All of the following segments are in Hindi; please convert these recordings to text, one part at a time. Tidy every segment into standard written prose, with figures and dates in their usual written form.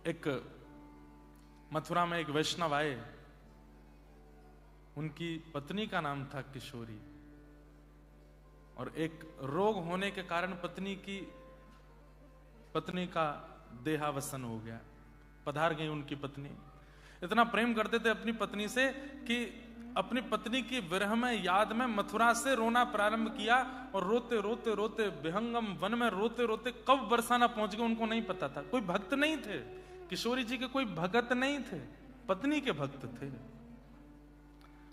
एक मथुरा में एक वैष्णव आए, उनकी पत्नी का नाम था किशोरी, और एक रोग होने के कारण पत्नी का देहावसन हो गया। पधार गई उनकी पत्नी। इतना प्रेम करते थे अपनी पत्नी से कि अपनी पत्नी की विरह में याद में मथुरा से रोना प्रारंभ किया, और रोते रोते रोते विहंगम वन में रोते रोते कब बरसाना पहुंच गए उनको नहीं पता था। कोई भक्त नहीं थे किशोरी जी के, कोई भगत नहीं थे, पत्नी के भक्त थे।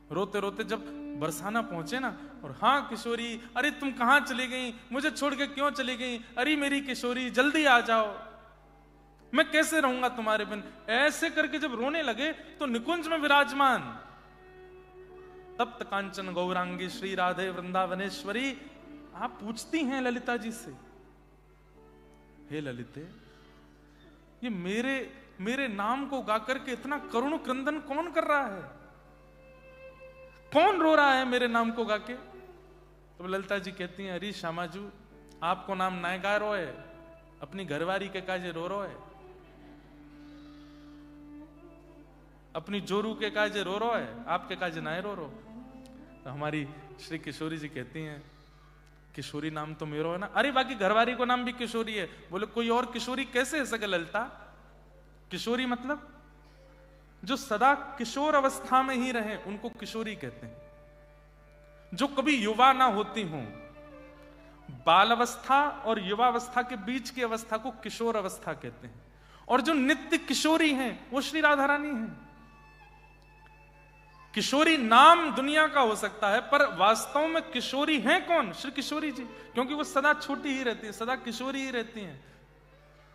रोते रोते जब बरसाना पहुंचे ना, और हाँ किशोरी, अरे तुम कहां चली गई, मुझे छोड़ के क्यों चली गई, अरे मेरी किशोरी जल्दी आ जाओ, मैं कैसे रहूंगा तुम्हारे बिन। ऐसे करके जब रोने लगे तो निकुंज में विराजमान तप्त कांचन गौरांगी श्री राधे वृंदावनेश्वरी आप पूछती हैं ललिता जी से, हे ललिते, ये मेरे नाम को गा करके इतना करुण क्रंदन कौन कर रहा है, कौन रो रहा है मेरे नाम को गा के। तो ललिता जी कहती हैं, अरे श्यामाजू, आपको नाम नाय गा रो है, अपनी घरवारी के काजे रो रो है, अपनी जोरू के काजे रो रो है, आपके काजे नाय रो रो। तो हमारी श्री किशोरी जी कहती हैं, किशोरी नाम तो मेरो है ना, अरे बाकी घरवारी को नाम भी किशोरी है। बोले कोई और किशोरी कैसे है सके ललिता, किशोरी मतलब जो सदा किशोर अवस्था में ही रहे उनको किशोरी कहते हैं, जो कभी युवा ना होती हों। बाल अवस्था और युवावस्था के बीच की अवस्था को किशोर अवस्था कहते हैं, और जो नित्य किशोरी हैं वो श्री राधा रानी हैं। किशोरी नाम दुनिया का हो सकता है, पर वास्तव में किशोरी हैं कौन, श्री किशोरी जी, क्योंकि वो सदा छोटी ही रहती है, सदा किशोरी ही रहती हैं।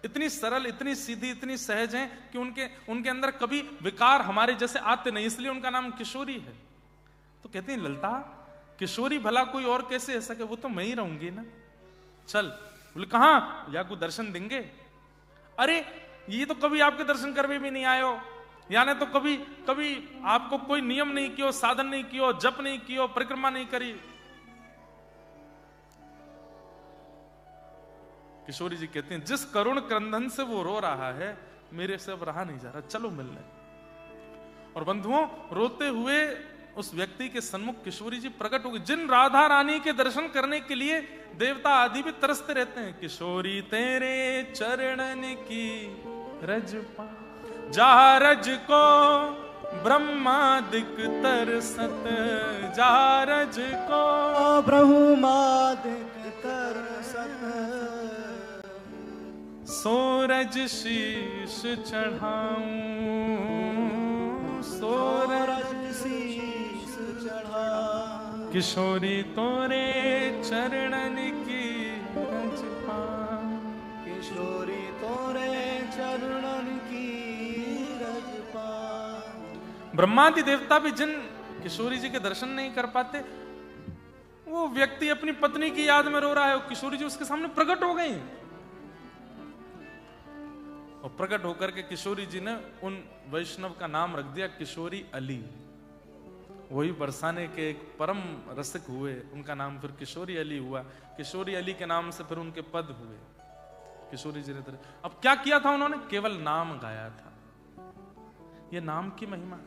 इतनी सरल, इतनी सीधी, इतनी सहज हैं कि उनके अंदर कभी विकार हमारे जैसे आते नहीं, इसलिए उनका नाम किशोरी है। तो कहती हैं ललिता, किशोरी भला कोई और कैसे है सके, वो तो मैं ही रहूंगी ना, चल। बोले कहां, या को दर्शन देंगे। अरे ये तो कभी आपके दर्शन करवे भी नहीं आयो, यानी तो कभी आपको कोई नियम नहीं कियो, साधन नहीं कियो, जप नहीं कियो, परिक्रमा नहीं करी। किशोरी जी कहते हैं, जिस करुण क्रंदन से वो रो रहा है मेरे से अब रहा नहीं जा रहा, चलो मिलने। और बंधुओं, रोते हुए उस व्यक्ति के सन्मुख किशोरी जी प्रकट हो गई, जिन राधा रानी के दर्शन करने के लिए देवता आदि भी तरसते रहते हैं। किशोरी तेरे चरणन की रज पा, जहाँ रज को ब्रह्मादिक तरसत, जहाँ रज को ब्रह्मादिक तरसत, सोरज शीश चढ़ाऊं, सोरज शीश चढ़ाऊं, किशोरी तोरे चरणन की रज पा, किशोरी तोरे चरणन की रज पा। ब्रह्मादि देवता भी जिन किशोरी जी के दर्शन नहीं कर पाते, वो व्यक्ति अपनी पत्नी की याद में रो रहा है, किशोरी जी उसके सामने प्रकट हो गई, और प्रकट होकर के किशोरी जी ने उन वैष्णव का नाम रख दिया किशोरी अली। वही बरसाने के एक परम रसिक हुए, उनका नाम फिर किशोरी अली हुआ। किशोरी अली के नाम से फिर उनके पद हुए किशोरी जी ने। अब क्या किया था उन्होंने, केवल नाम गाया था। ये नाम की महिमा।